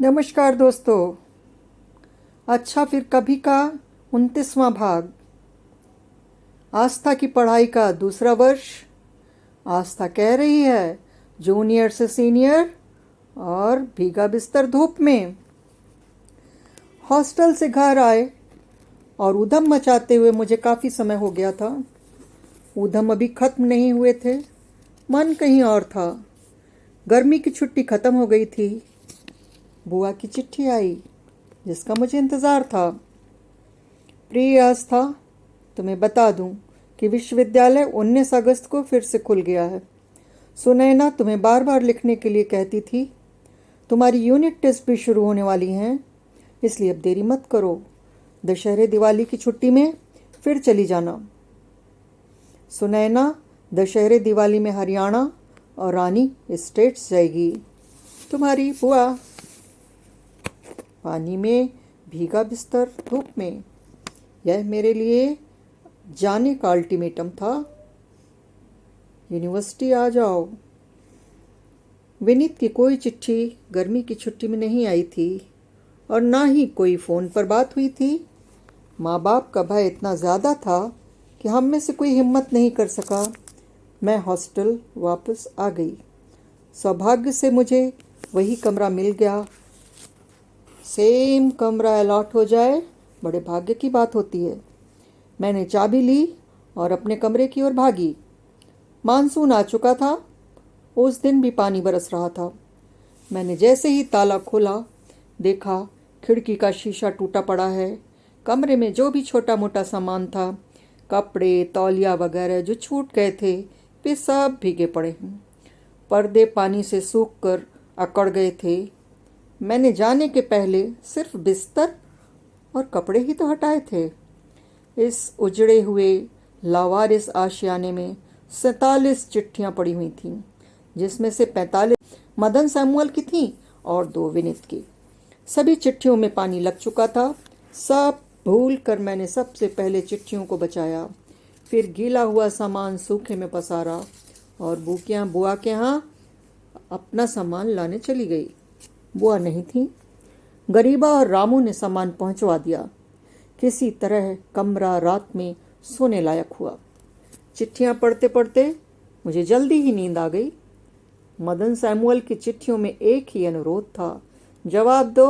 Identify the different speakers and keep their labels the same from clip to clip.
Speaker 1: नमस्कार दोस्तों। अच्छा फिर कभी का 29वां भाग। आस्था की पढ़ाई का दूसरा वर्ष। आस्था कह रही है जूनियर से सीनियर और भीगा बिस्तर धूप में। हॉस्टल से घर आए और ऊधम मचाते हुए मुझे काफ़ी समय हो गया था। ऊधम अभी खत्म नहीं हुए थे, मन कहीं और था। गर्मी की छुट्टी खत्म हो गई थी। बुआ की चिट्ठी आई जिसका मुझे इंतज़ार था। प्रिय आस्था, तुम्हें बता दूं कि विश्वविद्यालय 19 अगस्त को फिर से खुल गया है। सुनैना तुम्हें बार बार लिखने के लिए कहती थी। तुम्हारी यूनिट टेस्ट भी शुरू होने वाली हैं, इसलिए अब देरी मत करो। दशहरे दिवाली की छुट्टी में फिर चली जाना। सुनैना दशहरे दिवाली में हरियाणा और रानी स्टेट्स जाएगी। तुम्हारी बुआ। पानी में भीगा बिस्तर धूप में। यह मेरे लिए जाने का अल्टीमेटम था। यूनिवर्सिटी आ जाओ। विनीत की कोई चिट्ठी गर्मी की छुट्टी में नहीं आई थी और ना ही कोई फ़ोन पर बात हुई थी। माँ बाप का भय इतना ज़्यादा था कि हम में से कोई हिम्मत नहीं कर सका। मैं हॉस्टल वापस आ गई। सौभाग्य से मुझे वही कमरा मिल गया। सेम कमरा अलॉट हो जाए बड़े भाग्य की बात होती है। मैंने चाबी ली और अपने कमरे की ओर भागी। मानसून आ चुका था। उस दिन भी पानी बरस रहा था। मैंने जैसे ही ताला खोला, देखा खिड़की का शीशा टूटा पड़ा है। कमरे में जो भी छोटा मोटा सामान था, कपड़े तौलिया वगैरह जो छूट गए थे, वे सब भीगे पड़े हैं। पर्दे पानी से सूख कर अकड़ गए थे। मैंने जाने के पहले सिर्फ बिस्तर और कपड़े ही तो हटाए थे। इस उजड़े हुए लावारिस आशियाने में 47 चिट्ठियां पड़ी हुई थीं, जिसमें से 45 मदन सैमुअल की थीं और 2 विनीत की। सभी चिट्ठियों में पानी लग चुका था। सब भूल कर मैंने सबसे पहले चिट्ठियों को बचाया, फिर गीला हुआ सामान सूखे में पसारा और बुआ के यहाँ अपना सामान लाने चली गई। बुआ नहीं थी। गरीबा और रामू ने सामान पहुंचवा दिया। किसी तरह कमरा रात में सोने लायक हुआ। चिट्ठियां पढ़ते पढ़ते मुझे जल्दी ही नींद आ गई। मदन सैमुअल की चिट्ठियों में एक ही अनुरोध था, जवाब दो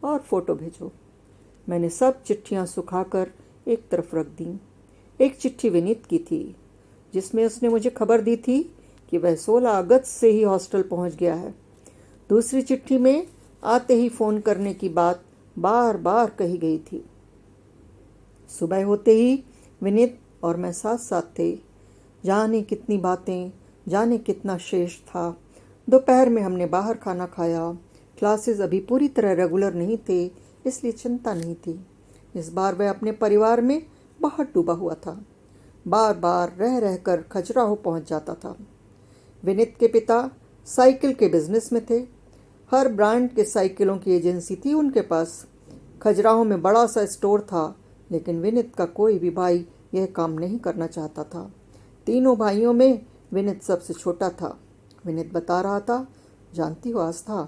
Speaker 1: और फोटो भेजो। मैंने सब चिट्ठियां सुखाकर एक तरफ रख दी। एक चिट्ठी विनीत की थी, जिसमें उसने मुझे खबर दी थी कि वह 16 अगस्त से ही हॉस्टल पहुंच गया है। दूसरी चिट्ठी में आते ही फ़ोन करने की बात बार बार कही गई थी। सुबह होते ही विनीत और मैं साथ साथ थे। जाने कितनी बातें, जाने कितना शेष था। दोपहर में हमने बाहर खाना खाया। क्लासेस अभी पूरी तरह रेगुलर नहीं थे, इसलिए चिंता नहीं थी। इस बार वह अपने परिवार में बहुत डूबा हुआ था। बार बार रह रहकर खजुराहो पहुंच जाता था। विनीत के पिता साइकिल के बिजनेस में थे। हर ब्रांड के साइकिलों की एजेंसी थी उनके पास। खजुराहो में बड़ा सा स्टोर था, लेकिन विनीत का कोई भी भाई यह काम नहीं करना चाहता था। तीनों भाइयों में विनीत सबसे छोटा था। विनीत बता रहा था, जानती हो आस्था,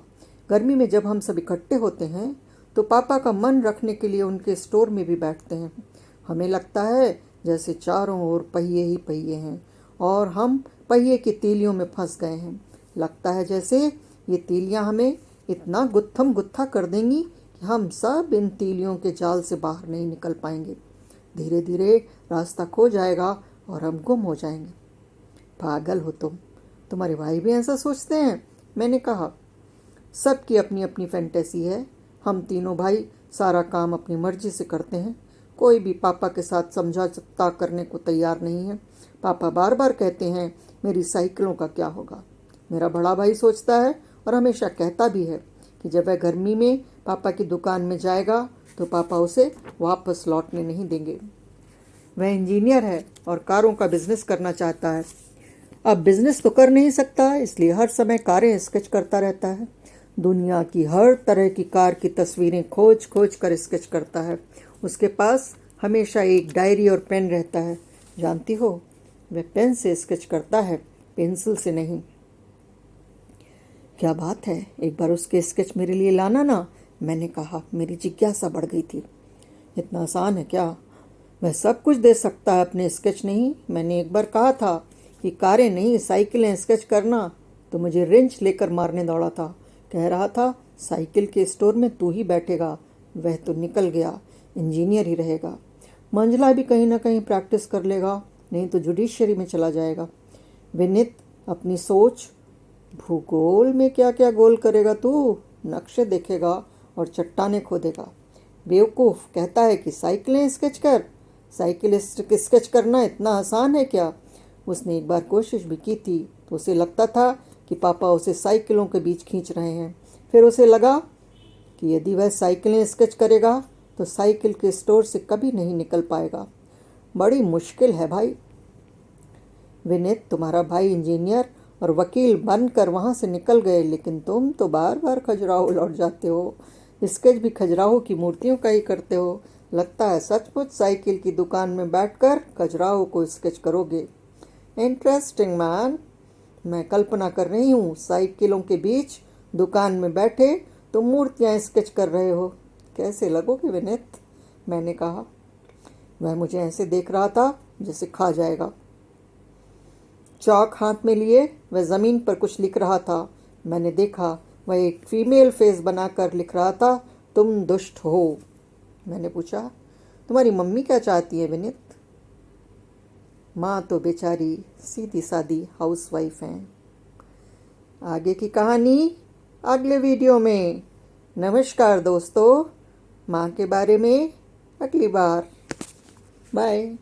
Speaker 1: गर्मी में जब हम सब इकट्ठे होते हैं तो पापा का मन रखने के लिए उनके स्टोर में भी बैठते हैं। हमें लगता है जैसे चारों ओर पहिए ही पहिए हैं और हम पहिए की तीलियों में फंस गए हैं। लगता है जैसे ये तीलियां हमें इतना गुत्थम गुत्था कर देंगी कि हम सब इन तीलियों के जाल से बाहर नहीं निकल पाएंगे। धीरे धीरे रास्ता खो जाएगा और हम गुम हो जाएंगे। पागल हो तुम, तुम्हारे भाई भी ऐसा सोचते हैं? मैंने कहा। सबकी अपनी अपनी फैंटेसी है। हम तीनों भाई सारा काम अपनी मर्जी से करते हैं। कोई भी पापा के साथ समझौता करने को तैयार नहीं है। पापा बार बार कहते हैं, मेरी साइकिलों का क्या होगा। मेरा बड़ा भाई सोचता है और हमेशा कहता भी है कि जब वह गर्मी में पापा की दुकान में जाएगा तो पापा उसे वापस लौटने नहीं देंगे। वह इंजीनियर है और कारों का बिजनेस करना चाहता है। अब बिजनेस तो कर नहीं सकता, इसलिए हर समय कारें स्केच करता रहता है। दुनिया की हर तरह की कार की तस्वीरें खोज खोज कर स्केच करता है। उसके पास हमेशा एक डायरी और पेन रहता है। जानती हो, वह पेन से स्केच करता है, पेंसिल से नहीं। क्या बात है, एक बार उसके स्केच मेरे लिए लाना ना, मैंने कहा। मेरी जिज्ञासा बढ़ गई थी। इतना आसान है क्या? वह सब कुछ दे सकता है, अपने स्केच नहीं। मैंने एक बार कहा था कि कारें नहीं साइकिलें स्केच करना, तो मुझे रिंच लेकर मारने दौड़ा था। कह रहा था साइकिल के स्टोर में तू ही बैठेगा। वह तो निकल गया, इंजीनियर ही रहेगा। मंझला भी कहीं ना कहीं प्रैक्टिस कर लेगा, नहीं तो जुडिशरी में चला जाएगा। विनीत, अपनी सोच। भूगोल में क्या क्या गोल करेगा तू? नक्शे देखेगा और चट्टाने खोदेगा। बेवकूफ़, कहता है कि साइकिलें स्केच कर। साइकिल स्केच करना इतना आसान है क्या? उसने एक बार कोशिश भी की थी तो उसे लगता था कि पापा उसे साइकिलों के बीच खींच रहे हैं। फिर उसे लगा कि यदि वह साइकिलें स्केच करेगा तो साइकिल के स्टोर से कभी नहीं निकल पाएगा। बड़ी मुश्किल है भाई। विनीत, तुम्हारा भाई इंजीनियर और वकील बनकर वहाँ से निकल गए, लेकिन तुम तो बार बार खजुराहो लौट जाते हो। स्केच भी खजुराहो की मूर्तियों का ही करते हो। लगता है सचमुच साइकिल की दुकान में बैठकर खजुराहो को स्केच करोगे। Interesting man. मैं कल्पना कर रही हूँ, साइकिलों के बीच दुकान में बैठे तुम मूर्तियाँ स्केच कर रहे हो। कैसे लगोगे विनीत? मैंने कहा। वह मुझे ऐसे देख रहा था जैसे खा जाएगा। चौक हाथ में लिए वह ज़मीन पर कुछ लिख रहा था। मैंने देखा वह एक फीमेल फेस बनाकर लिख रहा था, तुम दुष्ट हो। मैंने पूछा, तुम्हारी मम्मी क्या चाहती है विनीत? माँ तो बेचारी सीधी सादी हाउसवाइफ हैं। आगे की कहानी अगले वीडियो में। नमस्कार दोस्तों, माँ के बारे में अगली बार। बाय।